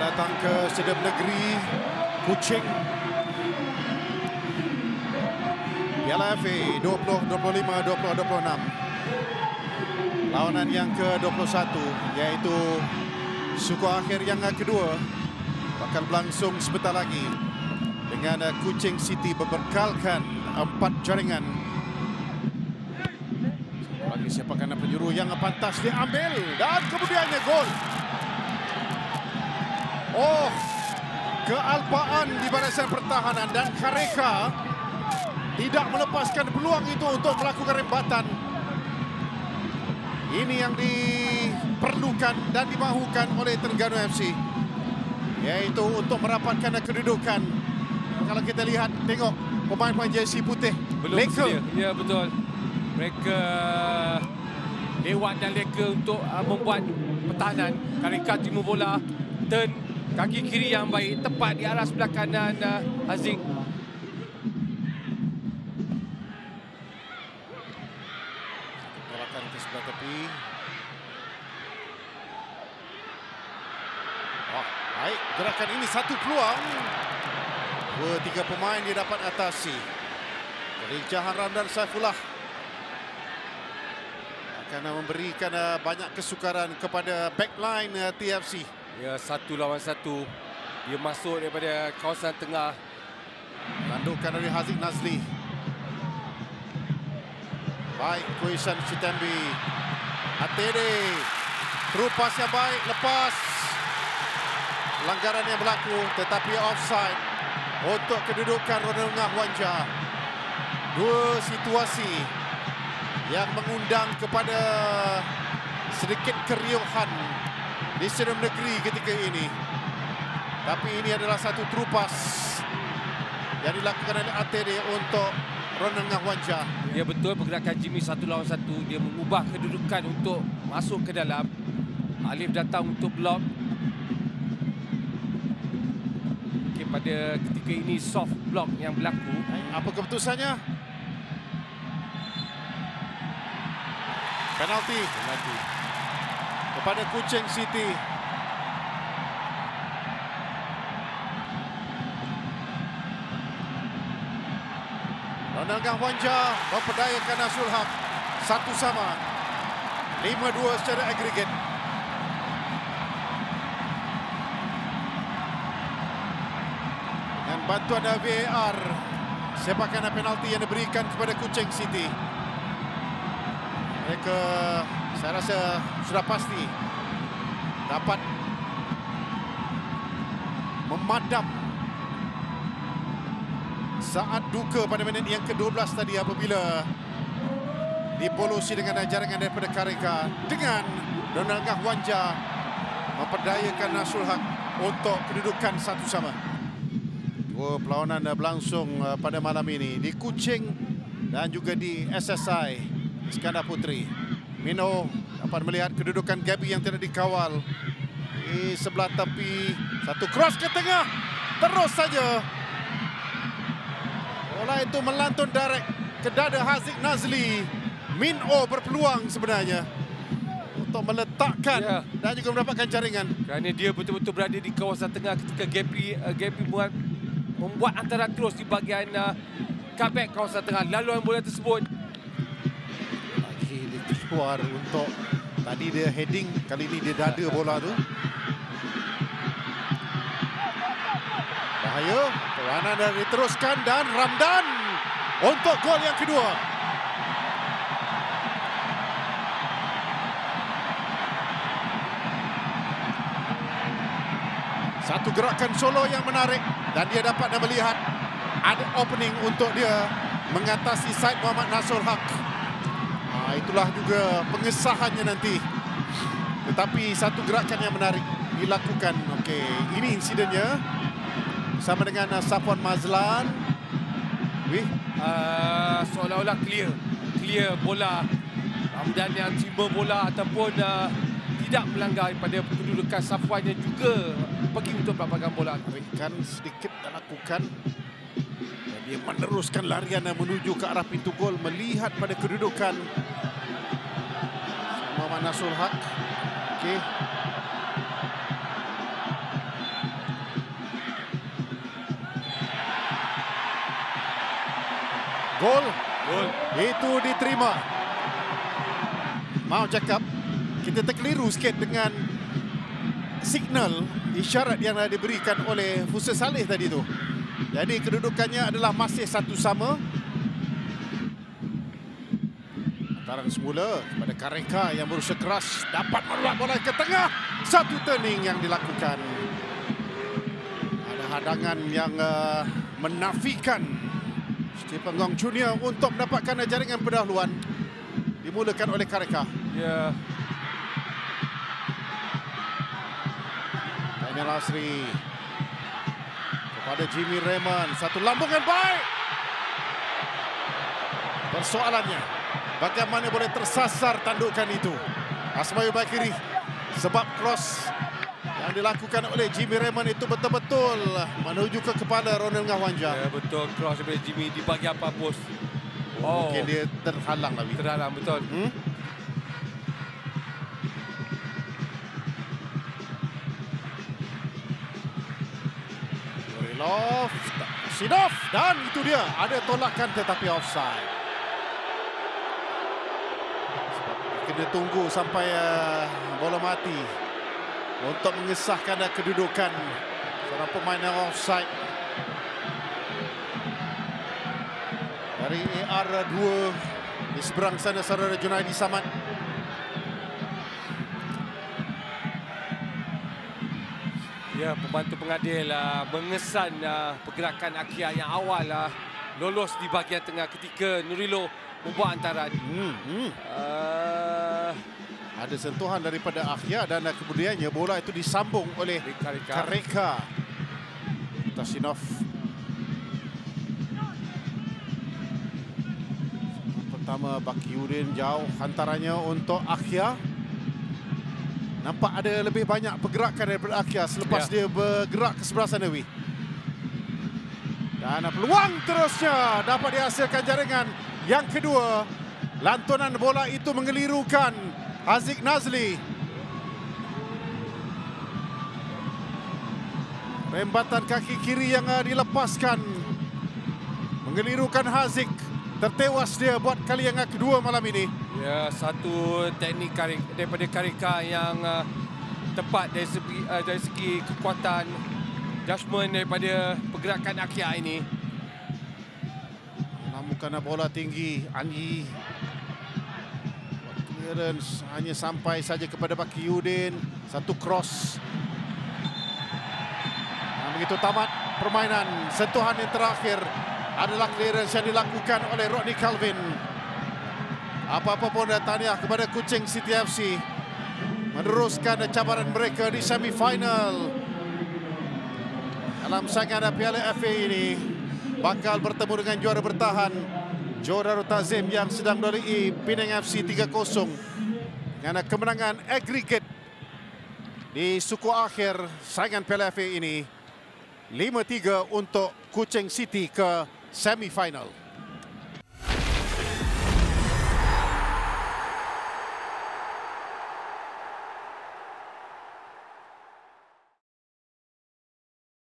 datang ke Stadium Negeri Kuching. Piala FA 20-25, 20-26. Lawanan yang ke-21 iaitu suku akhir yang kedua bakal berlangsung sebentar lagi dengan Kuching City berbekalkan 4 jaringan. Lagi sepakan penjuru yang pantas diambil dan kemudiannya gol. Oh, kealpaan di barisan pertahanan dan Kareka tidak melepaskan peluang itu untuk melakukan rembatan. Ini yang diperlukan dan dimahukan oleh Terengganu FC, yaitu untuk merapatkan kedudukan. Kalau kita lihat, tengok pemain-pemain jersey putih. Belum sedia. Ya, betul. Mereka lewat dan leka untuk membuat pertahanan. Kareka timur bola, turn kaki kiri yang baik, tepat di arah sebelah kanan Haziq. Gerakan ke sebelah tepi. Oh, baik, gerakan ini satu peluang. 2-3 pemain dia dapat atasi. Kelincahan Ramdan Saifullah akan memberikan banyak kesukaran kepada backline TFC. Ya, 1 lawan 1. Dia masuk daripada kawasan tengah. Tandukan dari Haziq Nazli. Baik, Kuisan Chitembi. Atede. Terupas yang baik, lepas. Pelanggaran yang berlaku tetapi offside untuk kedudukan Ronengah Wanja. Dua situasi yang mengundang kepada sedikit keriuhan di Stadium Negeri ketika ini. Tapi ini adalah satu terupas yang dilakukan oleh Atede untuk Ronengah Wanja. Ya, betul, pergerakan Jimmy 1 lawan 1. Dia mengubah kedudukan untuk masuk ke dalam. Alif datang untuk blok. Okay, pada ketika ini soft block yang berlaku. Apa keputusannya? Penalti kepada Kuching City. Ronengah Wanja memperdayakan Nasrul Haq 1-1. 5-2 secara agregat. Dengan bantuan VAR, sepakan penalti yang diberikan kepada Kuching City. Mereka, saya rasa sudah pasti dapat memadam saat duka pada minit yang ke-12 tadi apabila dipolusi dengan jaringan daripada Kareka dengan Ronengah Wanja memperdayakan Nasrul Haq untuk kedudukan 1-1. Dua perlawanan berlangsung pada malam ini di Kuching dan juga di SSI Iskandar Puteri. Mino dapat melihat kedudukan Gabi yang tidak dikawal di sebelah tepi. Satu cross ke tengah, terus saja bola itu melantun direct ke dada Haziq Nazli. Mino berpeluang sebenarnya untuk meletakkan dan juga mendapatkan jaringan. Kerana dia betul-betul berada di kawasan tengah ketika Gapi membuat antara cross di bahagian cutback kawasan tengah. Laluan bola tersebut keluar untuk tadi dia heading, kali ini dia dada bola tu. Bahaya, perlawanan dah diteruskan dan Ramdan untuk gol yang kedua. Satu gerakan solo yang menarik dan dia dapat melihat ada opening untuk dia mengatasi side Muhammad Nasrul Haq. Itulah juga pengesahannya nanti. Tetapi satu gerakan yang menarik dilakukan. Okey, ini insidennya bersama dengan Safwan Mazlan. Seolah-olah clear bola. Ramdan yang terima bola ataupun tidak melanggar pada kedudukan Safwan yang juga pergi untuk mendapatkan bola. Tarikan sedikit dilakukan. Dia meneruskan larian menuju ke arah pintu gol melihat pada kedudukan Muhammad Nasrul Haq. Okey. Gol. Gol. Itu diterima. Mau cakap, kita terkeliru sikit dengan signal isyarat yang diberikan oleh Futsal Saleh tadi tu. Jadi kedudukannya adalah masih 1-sama. Hantaran semula kepada Kareka yang berusaha keras dapat melak bola ke tengah. Satu turning yang dilakukan. Ada hadangan yang menafikan Stephen Ngong Junior untuk mendapatkan jaringan pendahuluan. Dimulakan oleh Kareka. Ya. Daniel Asri kepada Jimmy Raymond. Satu lambungan baik. Persoalannya, bagaimana boleh tersasar tandukan itu? Asmaul Bakiri, sebab cross yang dilakukan oleh Jimmy Raymond itu betul-betul menuju ke kepala Ronald Ngahwanja. Ya, betul. Cross daripada Jimmy di bahagian upper post. Mungkin dia terhalang lagi. Terhalang, betul. Gorilov, Sidov, dan itu dia. Ada tolakan tetapi offside. Kena tunggu sampai bola mati untuk mengesahkan kedudukan seorang pemain yang offside. Dari AR2 di seberang sana saudara Junaidi Samad. Ya, pembantu pengadil mengesan pergerakan Akia yang awal lolos di bahagian tengah ketika Nurilo membuat hantaran. Ada sentuhan daripada Akia dan kemudiannya bola itu disambung oleh Kareka. Tasinov. Pertama Bakiuddin jauh hantarannya untuk Akia. Nampak ada lebih banyak pergerakan daripada Akia selepas dia bergerak ke sebelah sana. Dan peluang terusnya dapat dihasilkan jaringan yang kedua. Lantunan bola itu mengelirukan Haziq Nazli. Rembatan kaki kiri yang dilepaskan mengelirukan Haziq. Tertewas dia buat kali yang kedua malam ini. Ya, satu teknik daripada Kareka yang tepat dari segi kekuatan judgement daripada pergerakan Akia ini. Menamukan bola tinggi, Anji. Clearance hanya sampai saja kepada Bakiuddin. Satu cross. Dan begitu tamat permainan. Sentuhan yang terakhir adalah clearance yang dilakukan oleh Rodney Calvin. Apa-apa pun tahniah kepada Kuching City FC meneruskan cabaran mereka di semifinal. Dalam saingan Piala FA ini bakal bertemu dengan juara bertahan Johor Darul Ta'zim yang sedang melalui Penang FC 3-0 dengan kemenangan agregat di suku akhir saingan Piala FA ini 5-3 untuk Kuching City ke semifinal.